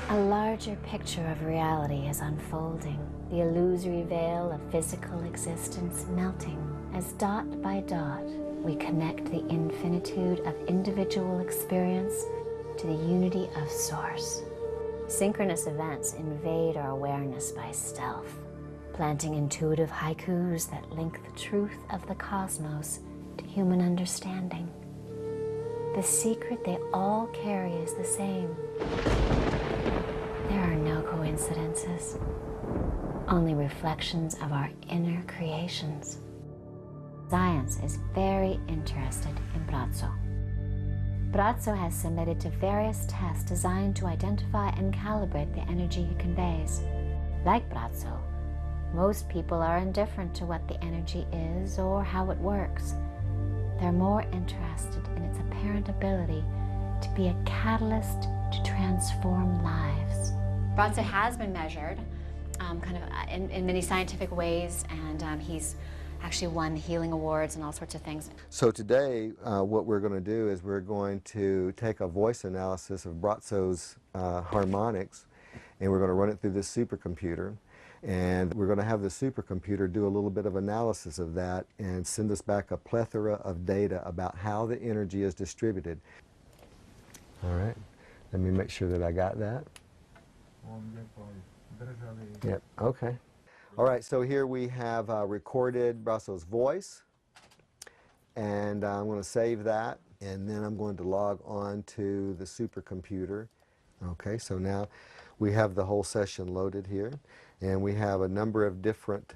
A larger picture of reality is unfolding, the illusory veil of physical existence melting as dot by dot we connect the infinitude of individual experience to the unity of Source. Synchronous events invade our awareness by stealth, planting intuitive haikus that link the truth of the cosmos to human understanding. The secret they all carry is the same. There are no coincidences, only reflections of our inner creations. Science is very interested in Braco. Braco has submitted to various tests designed to identify and calibrate the energy he conveys. Like Braco, most people are indifferent to what the energy is or how it works. They're more interested in its apparent ability to be a catalyst to transform lives. Braco has been measured in many scientific ways, and he's actually won healing awards and all sorts of things. So today, what we're going to do is we're going to take a voice analysis of Braco's harmonics, and we're going to run it through this supercomputer. And we're going to have the supercomputer do a little bit of analysis of that and send us back a plethora of data about how the energy is distributed. All right, let me make sure that I got that. Yep, okay. All right, so here we have recorded Braco's voice, and I'm going to save that, and then I'm going to log on to the supercomputer. Okay, so now we have the whole session loaded here, and we have a number of different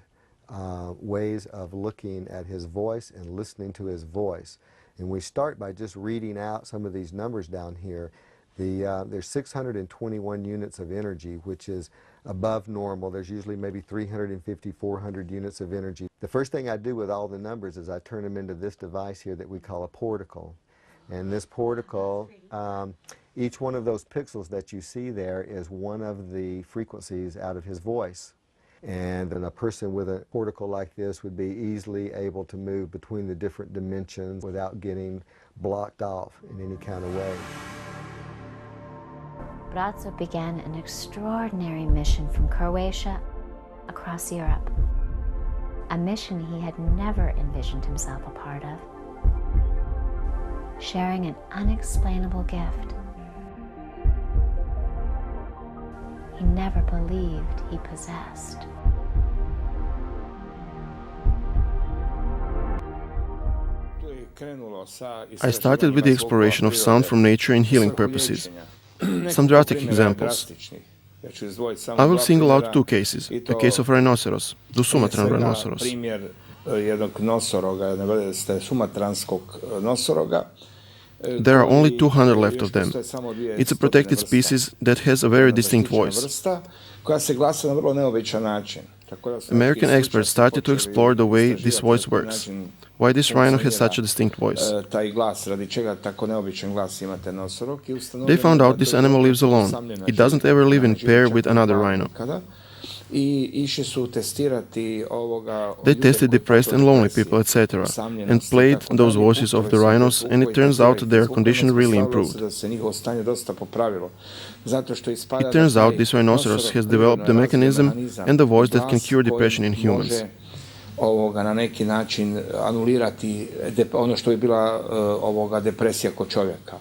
ways of looking at his voice and listening to his voice. And we start by just reading out some of these numbers down here. There's 621 units of energy, which is above normal. There's usually maybe 350, 400 units of energy. The first thing I do with all the numbers is I turn them into this device here that we call a porticle. And this porticle, each one of those pixels that you see there is one of the frequencies out of his voice. And then a person with a porticle like this would be easily able to move between the different dimensions without getting blocked off in any kind of way. Braco began an extraordinary mission from Croatia across Europe, a mission he had never envisioned himself a part of, sharing an unexplainable gift he never believed he possessed. I started with the exploration of sound from nature in healing purposes. Some drastic examples. I will single out two cases. The case of rhinoceros, the Sumatran rhinoceros. There are only 200 left of them. It's a protected species that has a very distinct voice. American experts started to explore the way this voice works. Why this rhino has such a distinct voice. They found out this animal lives alone. It doesn't ever live in pair with another rhino. They tested depressed and lonely people, etc., and played those voices of the rhinos, and it turns out their condition really improved. It turns out this rhinoceros has developed the mechanism and the voice that can cure depression in humans. Na neki način anulirati ono što je bila depresija kod čovjeka.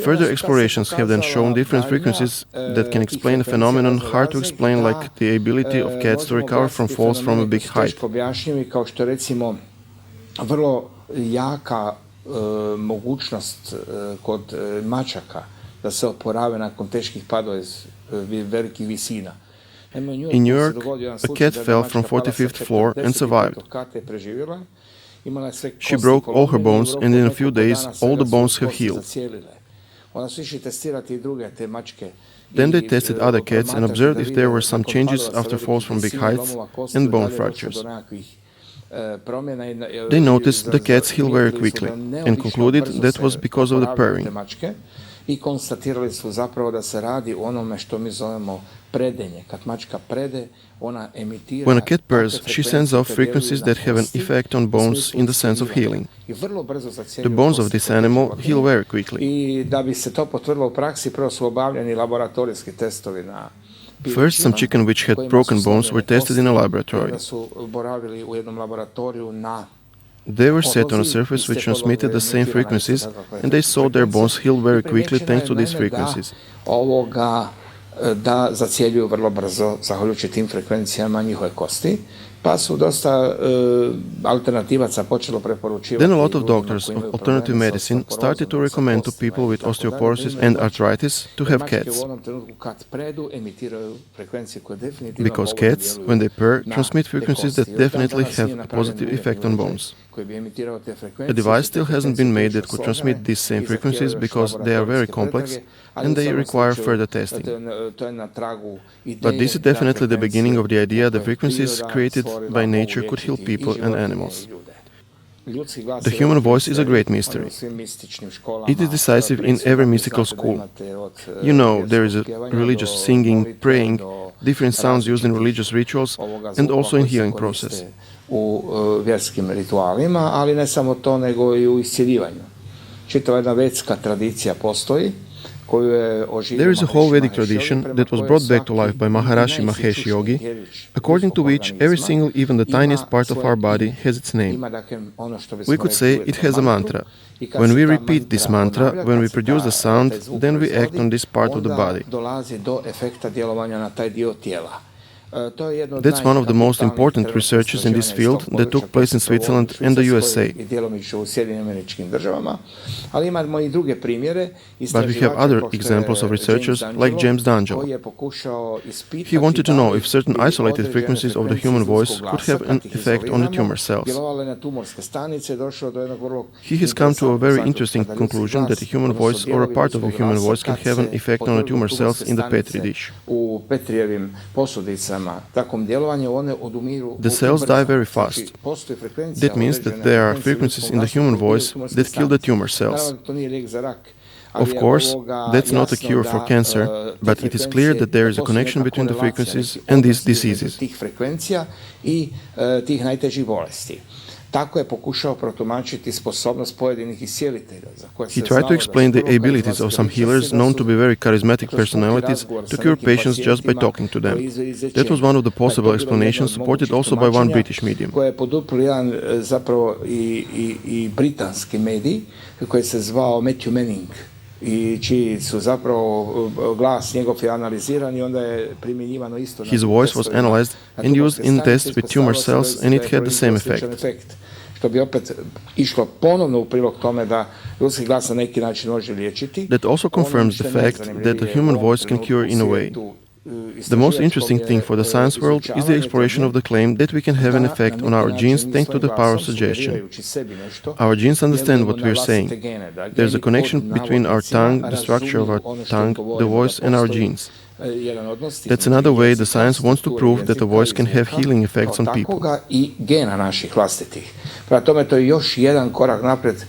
Further explorations have then shown different frequencies that can explain a phenomenon hard to explain, like the ability of cats to recover from falls from a big height. Teško objašnjivi, kao što recimo vrlo jaka mogućnost kod mačaka da se oporave nakon teških padova iz velikih visina. In New York, a cat fell from 45th floor and survived. She broke all her bones, and in a few days, all the bones have healed. Then they tested other cats and observed if there were some changes after falls from big heights and bone fractures. They noticed the cats heal very quickly and concluded that was because of the purring. i konstatirali su zapravo da se radi o onome što mi zovemo predenje. Kad mačka prede, ona emitira... When a cat purrs, she sends off frequencies that have an effect on bones in the sense of healing. The bones of this animal heal very quickly. I da bi se to potvrdilo u praksi, prvo su obavljeni laboratorijski testovi na... First, some chicken which had broken bones were tested in a laboratory. They were set on a surface which transmitted the same frequencies, and they saw their bones heal very quickly thanks to these frequencies. Da zacjeljuju vrlo brzo, zahvaljujući tim frekvencijama, njihove kosti, pa su dosta alternativaca počelo preporučivati. Then a lot of doctors of alternative medicine started to recommend to people with osteoporosis and arthritis to have cats. Because cats, when they purr, transmit frequencies that definitely have a positive effect on bones. A device still hasn't been made that could transmit these same frequencies because they are very complex and they require further testing. But this is definitely the beginning of the idea that frequencies created by nature could heal people and animals. The human voice is a great mystery. It is decisive in every mystical school. You know, there is a religious singing, praying, different sounds used in religious rituals, and also in healing process. U vjerskim ritualima, ali ne samo to, nego i u iscjeljivanju. Čitava jedna vedska tradicija postoji. There is a whole Vedic tradition that was brought back to life by Maharishi Mahesh Yogi, according to which every single, even the tiniest part of our body has its name. We could say it has a mantra. When we repeat this mantra, when we produce the sound, then we act on this part of the body. That's one of the most important researches in this field that took place in Switzerland and the USA. But we have other examples of researchers like James D'Angelo. He wanted to know if certain isolated frequencies of the human voice could have an effect on the tumor cells. He has come to a very interesting conclusion that a human voice or a part of a human voice can have an effect on the tumor cells in the Petri dish. The cells die very fast. That means that there are frequencies in the human voice that kill the tumor cells. Of course, that's not a cure for cancer, but it is clear that there is a connection between the frequencies and these diseases. He tried to explain the abilities of some healers known to be very charismatic personalities to cure patients just by talking to them. That was one of the possible explanations, supported also by one British medium. His voice was analyzed and used in tests with tumor cells, and it had the same effect. That also confirms the fact that the human voice can cure in a way. The most interesting thing for the science world is the exploration of the claim that we can have an effect on our genes thanks to the power of suggestion. Our genes understand what we are saying. There's a connection between our tongue, the structure of our tongue, the voice, and our genes. That's another way the science wants to prove that the voice can have healing effects on people. Prema tome, to je još jedan korak naprijed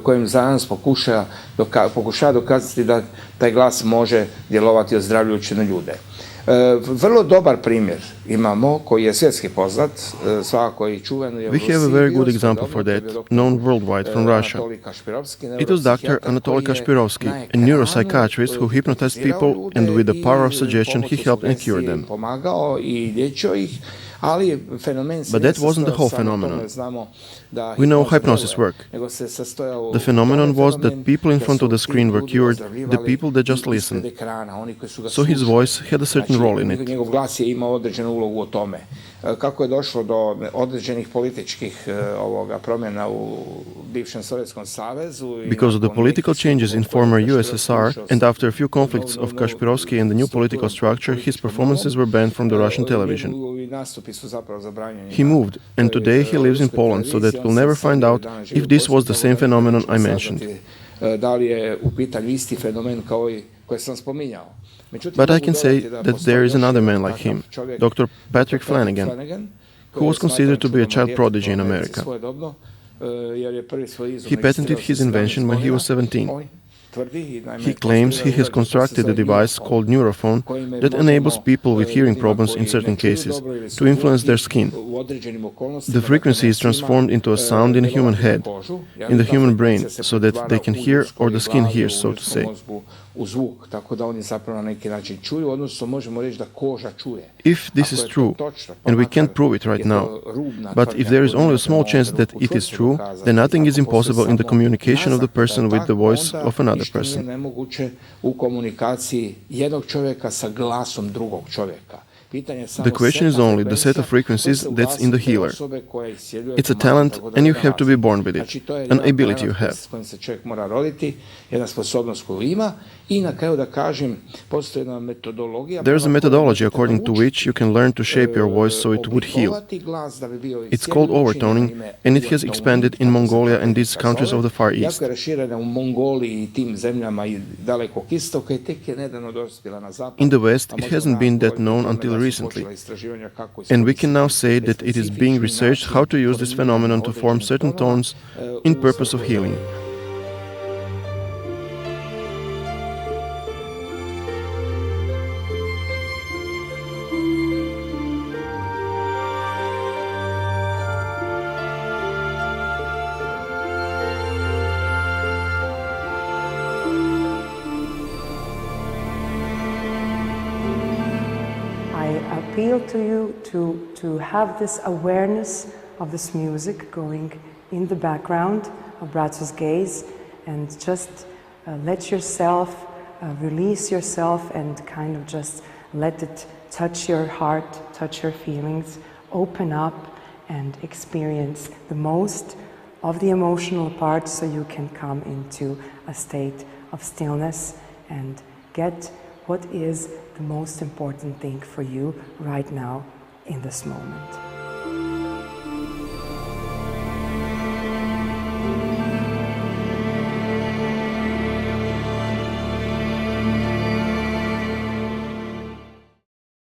kojim znanost pokušava dokazati da taj glas može djelovati ozdravljujuće na ljude. Vrlo dobar primjer imamo, koji je svjetski poznat, svakako i čuven. We have a very good example for that, known worldwide from Russia. It was Dr. Anatoly Kashpirovsky, a neuropsychiatrist who hypnotized people, and with the power of suggestion he helped and cured them. But that wasn't the whole phenomenon. We know hypnosis works. The phenomenon was that people in front of the screen were cured, the people that just listened. So his voice had a certain role in it. Kako je došlo do određenih političkih promjena u bivšem Sovjetskom savezu. Because of the political changes in former USSR, and after a few conflicts of Kashpirovsky and the new political structure, his performances were banned from the Russian television. He moved, and today he lives in Poland, so that we'll never find out if this was the same phenomenon I mentioned. Da li je u pitanju isti fenomen kao i koji sam spominjao. But I can say that there is another man like him, Dr. Patrick Flanagan, who was considered to be a child prodigy in America. He patented his invention when he was 17. He claims he has constructed a device called neurophone that enables people with hearing problems in certain cases to influence their skin. The frequency is transformed into a sound in a human head, in the human brain, so that they can hear or the skin hears, so to say. If this is true, and we can't prove it right now, but if there is only a small chance that it is true, then nothing is impossible in the communication of the person with the voice of another person. The question is only the set of frequencies that's in the healer. It's a talent and you have to be born with it, an ability you have. There's a methodology according to which you can learn to shape your voice so it would heal. It's called overtoning, and it has expanded in Mongolia and these countries of the Far East. In the West, it hasn't been that known until recently, and we can now say that it is being researched how to use this phenomenon to form certain tones in purpose of healing. Appeal to you to have this awareness of this music going in the background of Braco's gaze, and just let yourself release yourself and kind of just let it touch your heart, touch your feelings, open up and experience the most of the emotional part so you can come into a state of stillness and get what is the most important thing for you right now in this moment.